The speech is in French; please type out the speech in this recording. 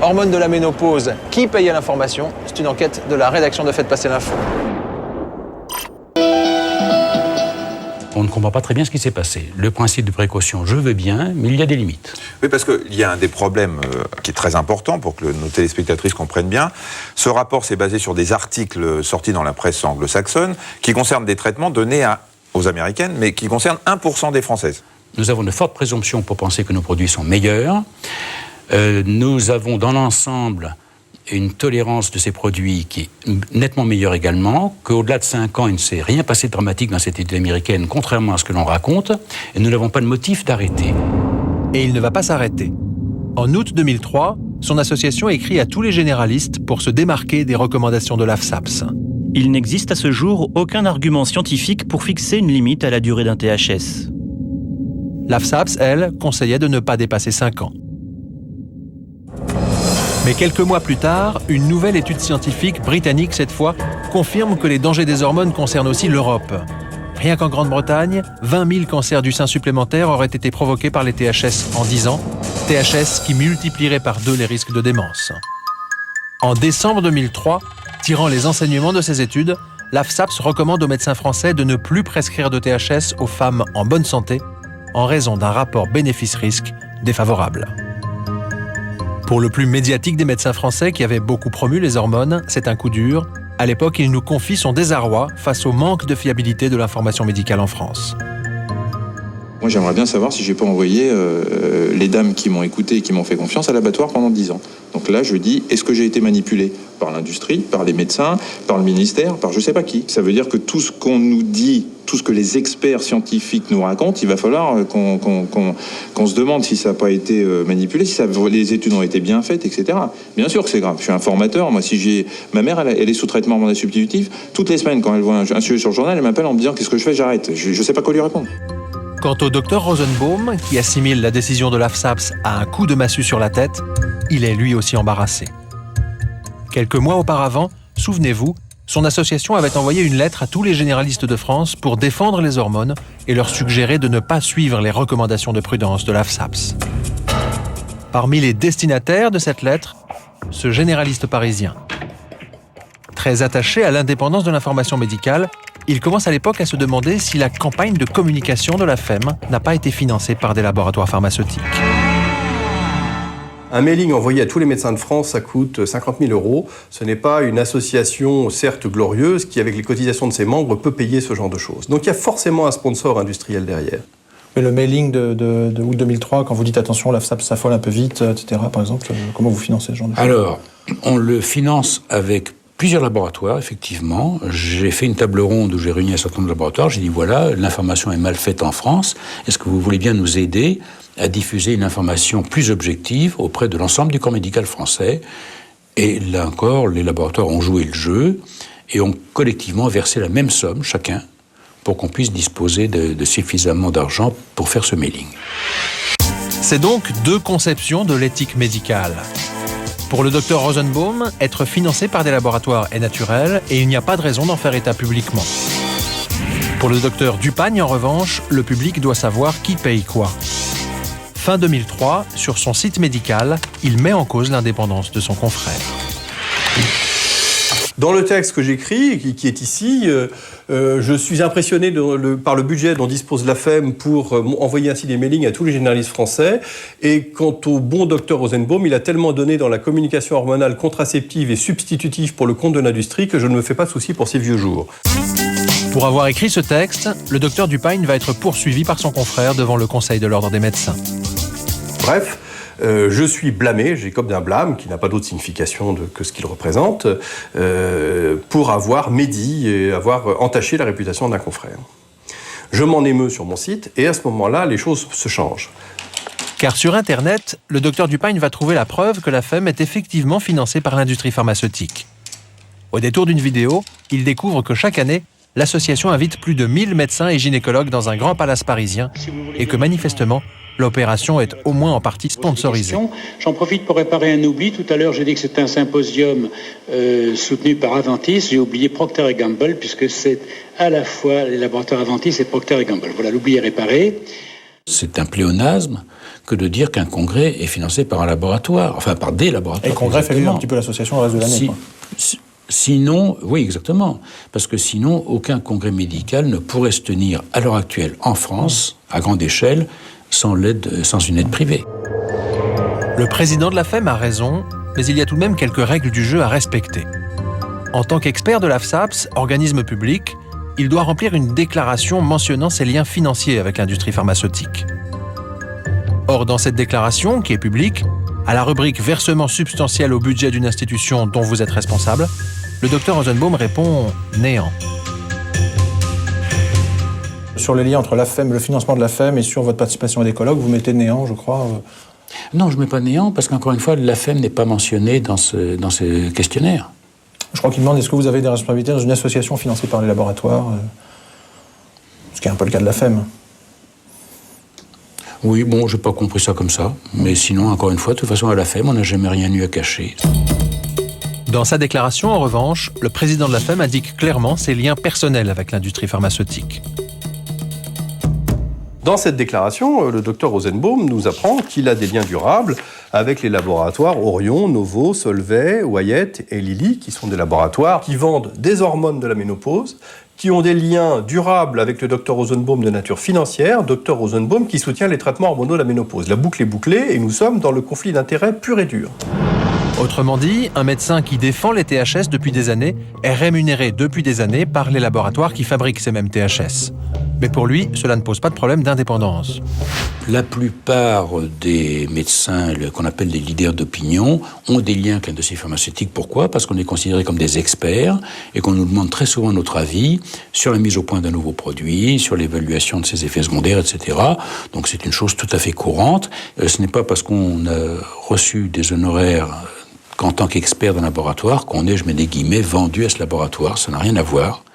Hormones de la ménopause, qui payait l'information? C'est une enquête de la rédaction de Faites passer l'info. On ne comprend pas très bien ce qui s'est passé. Le principe de précaution, je veux bien, mais il y a des limites. Oui, parce qu'il y a un des problèmes qui est très important pour que nos téléspectatrices comprennent bien. Ce rapport s'est basé sur des articles sortis dans la presse anglo-saxonne qui concernent des traitements donnés aux Américaines, mais qui concernent 1% des Françaises. Nous avons de fortes présomptions pour penser que nos produits sont meilleurs. Nous avons dans l'ensemble une tolérance de ces produits qui est nettement meilleure également, qu'au-delà de 5 ans, il ne s'est rien passé de dramatique dans cette étude américaine, contrairement à ce que l'on raconte, et nous n'avons pas de motif d'arrêter. Et il ne va pas s'arrêter. En août 2003, son association écrit à tous les généralistes pour se démarquer des recommandations de l'AFSAPS. Il n'existe à ce jour aucun argument scientifique pour fixer une limite à la durée d'un THS. L'AFSAPS, elle, conseillait de ne pas dépasser 5 ans. Mais quelques mois plus tard, une nouvelle étude scientifique, britannique cette fois, confirme que les dangers des hormones concernent aussi l'Europe. Rien qu'en Grande-Bretagne, 20 000 cancers du sein supplémentaires auraient été provoqués par les THS en 10 ans, THS qui multiplierait par 2 les risques de démence. En décembre 2003, tirant les enseignements de ces études, l'AFSAPS recommande aux médecins français de ne plus prescrire de THS aux femmes en bonne santé en raison d'un rapport bénéfice-risque défavorable. Pour le plus médiatique des médecins français qui avait beaucoup promu les hormones, c'est un coup dur. À l'époque, il nous confie son désarroi face au manque de fiabilité de l'information médicale en France. Moi, j'aimerais bien savoir si j'ai pas envoyé les dames qui m'ont écouté et qui m'ont fait confiance à l'abattoir pendant 10 ans. Donc là, je dis, est-ce que j'ai été manipulé par l'industrie, par les médecins, par le ministère, par je sais pas qui? Ça veut dire que tout ce qu'on nous dit, tout ce que les experts scientifiques nous racontent, il va falloir qu'on se demande si ça n'a pas été manipulé, si les études ont été bien faites, etc. Bien sûr que c'est grave. Je suis un formateur. Moi, ma mère, elle est sous traitement hormonal substitutif. Toutes les semaines, quand elle voit un sujet sur le journal, elle m'appelle en me disant qu'est-ce que je fais, j'arrête. Je sais pas quoi lui répondre. Quant au docteur Rosenbaum, qui assimile la décision de l'AFSAPS à un coup de massue sur la tête, il est lui aussi embarrassé. Quelques mois auparavant, souvenez-vous, son association avait envoyé une lettre à tous les généralistes de France pour défendre les hormones et leur suggérer de ne pas suivre les recommandations de prudence de l'AFSAPS. Parmi les destinataires de cette lettre, ce généraliste parisien. Très attaché à l'indépendance de l'information médicale, il commence à l'époque à se demander si la campagne de communication de la FEM n'a pas été financée par des laboratoires pharmaceutiques. Un mailing envoyé à tous les médecins de France, ça coûte 50 000 €. Ce n'est pas une association, certes glorieuse, qui, avec les cotisations de ses membres, peut payer ce genre de choses. Donc il y a forcément un sponsor industriel derrière. Mais le mailing de août 2003, quand vous dites attention, l'AFSAPS s'affole un peu vite, etc., par exemple, comment vous financez ce genre de choses? Alors, on le finance avec plusieurs laboratoires, effectivement. J'ai fait une table ronde où j'ai réuni un certain nombre de laboratoires. J'ai dit, voilà, l'information est mal faite en France. Est-ce que vous voulez bien nous aider à diffuser une information plus objective auprès de l'ensemble du corps médical français? Et là encore, les laboratoires ont joué le jeu et ont collectivement versé la même somme, chacun, pour qu'on puisse disposer de suffisamment d'argent pour faire ce mailing. C'est donc 2 conceptions de l'éthique médicale. Pour le docteur Rosenbaum, être financé par des laboratoires est naturel et il n'y a pas de raison d'en faire état publiquement. Pour le docteur Dupagne, en revanche, le public doit savoir qui paye quoi. Fin 2003, sur son site médical, il met en cause l'indépendance de son confrère. Dans le texte que j'écris, qui est ici, je suis impressionné par le budget dont dispose la FEM pour envoyer ainsi des mailings à tous les généralistes français. Et quant au bon docteur Rosenbaum, il a tellement donné dans la communication hormonale contraceptive et substitutive pour le compte de l'industrie que je ne me fais pas de soucis pour ses vieux jours. Pour avoir écrit ce texte, le docteur Dupagne va être poursuivi par son confrère devant le Conseil de l'Ordre des médecins. Bref, je suis blâmé, j'écope d'un blâme qui n'a pas d'autre signification que ce qu'il représente, pour avoir médit et avoir entaché la réputation d'un confrère. Je m'en émeus sur mon site et à ce moment-là, les choses se changent. Car sur Internet, le docteur Dupagne va trouver la preuve que la FEM est effectivement financée par l'industrie pharmaceutique. Au détour d'une vidéo, il découvre que chaque année, l'association invite plus de 1000 médecins et gynécologues dans un grand palace parisien et que manifestement, l'opération est au moins en partie sponsorisée. J'en profite pour réparer un oubli. Tout à l'heure, j'ai dit que c'était un symposium soutenu par Aventis. J'ai oublié Procter & Gamble, puisque c'est à la fois les laboratoires Aventis et Procter & Gamble. Voilà, l'oubli est réparé. C'est un pléonasme que de dire qu'un congrès est financé par un laboratoire, enfin par des laboratoires. Et le congrès fait vivre un petit peu l'association le reste de l'année. Sinon, oui, exactement. Parce que sinon, aucun congrès médical ne pourrait se tenir à l'heure actuelle en France, à grande échelle, sans une aide privée. Le président de la FEM a raison, mais il y a tout de même quelques règles du jeu à respecter. En tant qu'expert de l'AFSAPS, organisme public, il doit remplir une déclaration mentionnant ses liens financiers avec l'industrie pharmaceutique. Or, dans cette déclaration, qui est publique, à la rubrique « Versement substantiel au budget d'une institution dont vous êtes responsable », le docteur Rosenbaum répond « néant ». Sur les liens entre l'AFEM, le financement de l'AFEM et sur votre participation à des colloques, vous mettez néant, je crois. Non, je ne mets pas néant, parce qu'encore une fois, l'AFEM n'est pas mentionné dans ce questionnaire. Je crois qu'il demande est-ce que vous avez des responsabilités dans une association financée par les laboratoires, ce qui est un peu le cas de l'AFEM. Oui, bon, je n'ai pas compris ça comme ça. Mais sinon, encore une fois, de toute façon, à l'AFEM, on n'a jamais rien eu à cacher. Dans sa déclaration, en revanche, le président de l'AFEM indique clairement ses liens personnels avec l'industrie pharmaceutique. Dans cette déclaration, le docteur Rosenbaum nous apprend qu'il a des liens durables avec les laboratoires Orion, Novo, Solvay, Wyeth et Lilly, qui sont des laboratoires qui vendent des hormones de la ménopause, qui ont des liens durables avec le docteur Rosenbaum de nature financière, docteur Rosenbaum qui soutient les traitements hormonaux de la ménopause. La boucle est bouclée et nous sommes dans le conflit d'intérêts pur et dur. Autrement dit, un médecin qui défend les THS depuis des années est rémunéré depuis des années par les laboratoires qui fabriquent ces mêmes THS. Mais pour lui, cela ne pose pas de problème d'indépendance. La plupart des médecins qu'on appelle les leaders d'opinion ont des liens avec l'industrie pharmaceutique. Pourquoi ? Parce qu'on est considérés comme des experts et qu'on nous demande très souvent notre avis sur la mise au point d'un nouveau produit, sur l'évaluation de ses effets secondaires, etc. Donc c'est une chose tout à fait courante. Ce n'est pas parce qu'on a reçu des honoraires qu'en tant qu'expert d'un laboratoire qu'on est, je mets des guillemets, vendu à ce laboratoire. Ça n'a rien à voir.